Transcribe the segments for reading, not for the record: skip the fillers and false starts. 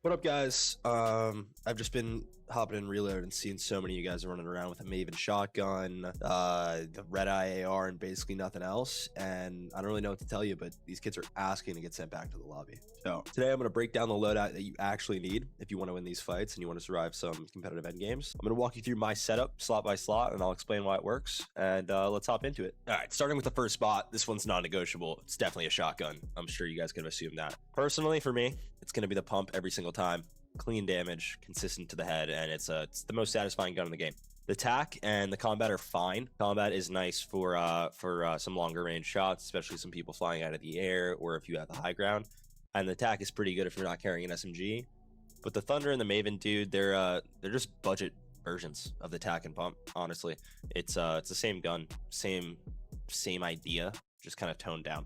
What up, guys? I've just been hopping in Reload and seeing so many of you guys are running around with a Maven shotgun, the red eye AR, and basically nothing else. And I don't really know what to tell you, but these kids are asking to get sent back to the lobby. So today I'm going to break down the loadout that you actually need if you want to win these fights and you want to survive some competitive end games. I'm going to walk you through my setup slot by slot, and I'll explain why it works. And let's hop into it. All right, starting with the first spot. This one's non-negotiable. It's definitely a shotgun. I'm sure you guys could have assumed that. Personally, for me, it's going to be the pump every single time. Clean damage, consistent to the head, and it's the most satisfying gun in the game. The tac and the combat are fine. Combat is nice for some longer range shots, especially some people flying out of the air or if you have the high ground. And the tac is pretty good if you're not carrying an SMG. But the Thunder and the Maven, dude, they're just budget versions of the tac and pump. Honestly, it's the same gun, same idea, just kind of toned down.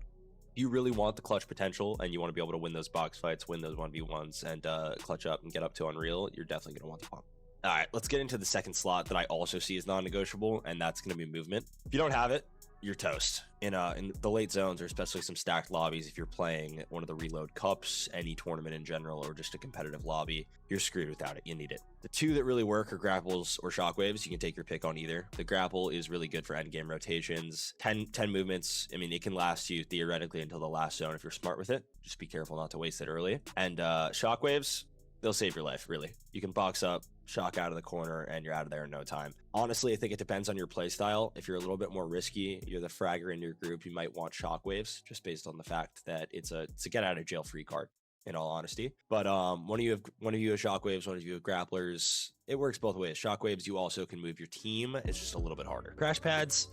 You really want the clutch potential and you want to be able to win those box fights, win those 1v1s, and clutch up and get up to Unreal, you're definitely going to want the pump. All right, let's get into the second slot that I also see as non-negotiable, and that's going to be movement. If you don't have it, you're toast. In the late zones, or especially some stacked lobbies, if you're playing one of the Reload Cups, any tournament in general, or just a competitive lobby, you're screwed without it. You need it. The two that really work are grapples or shockwaves. You can take your pick on either. The grapple is really good for endgame rotations. 10 movements. I mean, it can last you theoretically until the last zone if you're smart with it. Just be careful not to waste it early. And shockwaves, they'll save your life, really. You can box up, shock out of the corner, and you're out of there in no time. Honestly, I think it depends on your playstyle. If you're a little bit more risky, you're the fragger in your group, you might want shockwaves, just based on the fact that it's a get out of jail free card, in all honesty. But one of you have shockwaves, one of you have grapplers. It works both ways. Shockwaves, you also can move your team. It's just a little bit harder. Crash pads,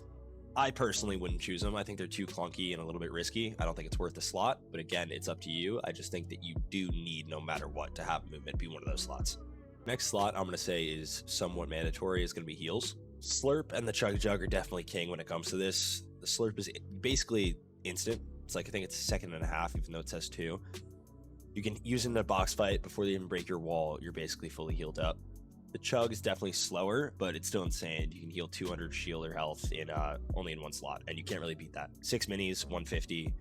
I personally wouldn't choose them. I think they're too clunky and a little bit risky. I don't think it's worth the slot, but again, it's up to you. I just think that you do need, no matter what, to have movement be one of those slots. Next slot I'm going to say is somewhat mandatory, is going to be heals. Slurp and the Chug Jug are definitely king when it comes to this. The Slurp is basically instant. It's like, I think it's a second and a half, even though it says 2. You can use it in a box fight before they even break your wall. You're basically fully healed up. The Chug is definitely slower, but it's still insane. You can heal 200 shield or health in only in one slot, and you can't really beat that. 6 minis, 150.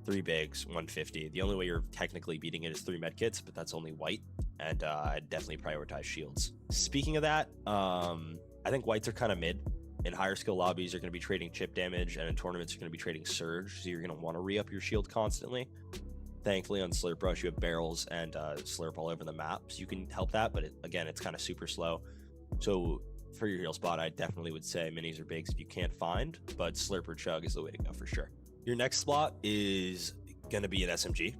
3 bigs, 150. The only way you're technically beating it is 3 medkits, but that's only white, and I'd definitely prioritize shields. Speaking of that, I think whites are kind of mid. In higher skill lobbies, you're going to be trading chip damage, and in tournaments, you're going to be trading surge, so you're going to want to re-up your shield constantly. Thankfully, on Slurp Rush, you have barrels and Slurp all over the map, so you can help that, but again, it's kind of super slow. So for your heal spot, I definitely would say minis or bigs if you can't find, but Slurp or Chug is the way to go for sure. Your next spot is going to be an SMG.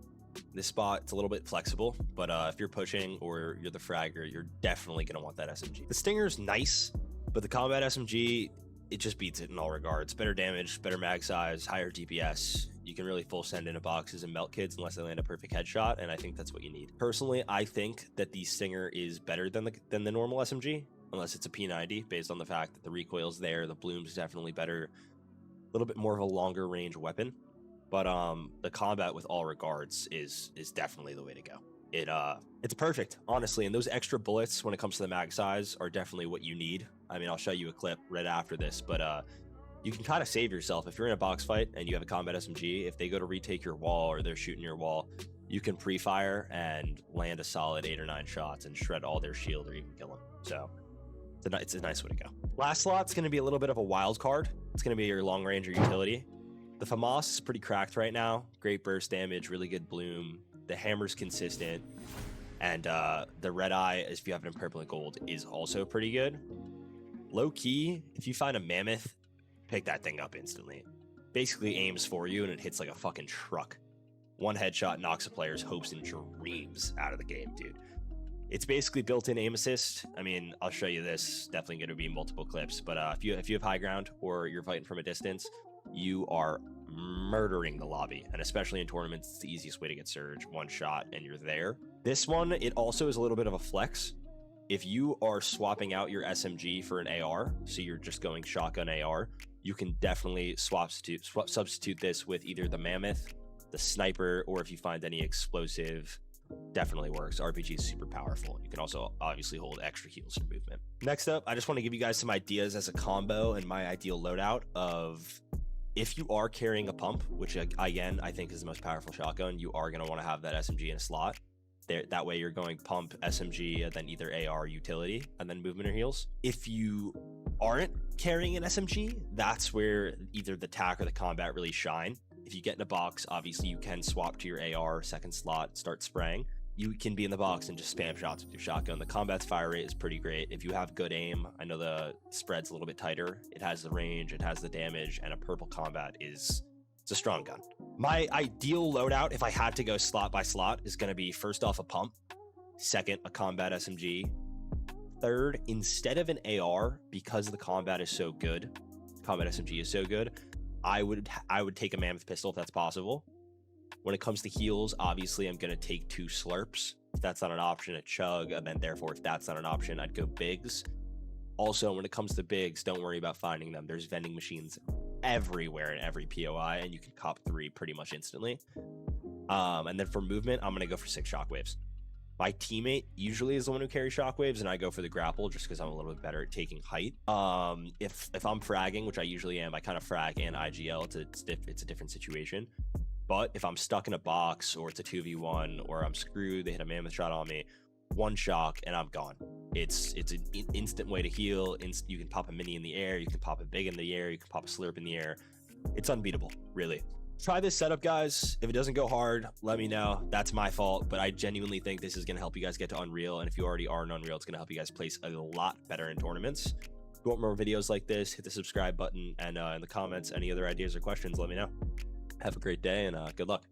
This spot, it's a little bit flexible, but if you're pushing or you're the fragger, you're definitely going to want that SMG. The Stinger's nice, but the combat SMG, it just beats it in all regards. Better damage, better mag size, higher DPS. You can really full send into boxes and melt kids unless they land a perfect headshot, and I think that's what you need. Personally, I think that the Stinger is better than the normal SMG, unless it's a P90, based on the fact that the recoil's there, the bloom's definitely better. Little bit more of a longer range weapon, but the combat with all regards is definitely the way to go. It's perfect, honestly, and those extra bullets when it comes to the mag size are definitely what you need. I mean, I'll show you a clip right after this, but you can kind of save yourself if you're in a box fight and you have a combat SMG. If they go to retake your wall or they're shooting your wall, you can pre-fire and land a solid 8 or 9 shots and shred all their shield or even kill them. So it's a nice way to go. Last slot's going to be a little bit of a wild card. It's going to be your long range or utility. The FAMAS is pretty cracked right now. Great burst damage, really good bloom. The hammer's consistent. And the red eye, if you have it in purple and gold, is also pretty good. Low key, if you find a mammoth, pick that thing up instantly. Basically aims for you and it hits like a fucking truck. One headshot knocks a player's hopes and dreams out of the game, dude. It's basically built-in aim assist. I mean, I'll show you this. Definitely going to be multiple clips. But if you have high ground or you're fighting from a distance, you are murdering the lobby. And especially in tournaments, it's the easiest way to get surge. One shot and you're there. This one, it also is a little bit of a flex. If you are swapping out your SMG for an AR, so you're just going shotgun AR, you can definitely substitute this with either the Mammoth, the Sniper, or if you find any explosive, definitely works. RPG is super powerful. You can also obviously hold extra heals for movement. Next up, I just want to give you guys some ideas as a combo and my ideal loadout of if you are carrying a pump, which again, I think is the most powerful shotgun, you are going to want to have that SMG in a slot. There, that way you're going pump, SMG, and then either AR, utility, and then movement or heals. If you aren't carrying an SMG, that's where either the tac or the combat really shine. If you get in a box, obviously you can swap to your AR second slot, start spraying. You can be in the box and just spam shots with your shotgun. The combat's fire rate is pretty great. If you have good aim, I know the spread's a little bit tighter. It has the range, it has the damage, and a purple combat it's a strong gun. My ideal loadout, if I had to go slot by slot, is going to be first off a pump, second a combat SMG, third, instead of an AR, because the combat is so good, combat SMG is so good, I would take a mammoth pistol if that's possible. When it comes to heals, obviously I'm going to take 2 slurps. If that's not an option, a chug, and then therefore if that's not an option, I'd go bigs. Also, when it comes to bigs, don't worry about finding them. There's vending machines everywhere in every POI, and you can cop 3 pretty much instantly. And then for movement, I'm going to go for 6 shockwaves. My teammate usually is the one who carries shockwaves, and I go for the grapple just because I'm a little bit better at taking height. If I'm fragging, which I usually am, I kind of frag and IGL. It's a different situation. But if I'm stuck in a box, or it's a 2v1, or I'm screwed, they hit a mammoth shot on me, 1 shock and I'm gone. It's an instant way to heal. You can pop a mini in the air, you can pop a big in the air, you can pop a slurp in the air. It's unbeatable, really. Try this setup, guys. If it doesn't go hard, let me know. That's my fault, but I genuinely think this is going to help you guys get to Unreal. And if you already are in Unreal, it's going to help you guys place a lot better in tournaments. If you want more videos like this, hit the subscribe button, and in the comments, any other ideas or questions, let me know. Have a great day, and good luck.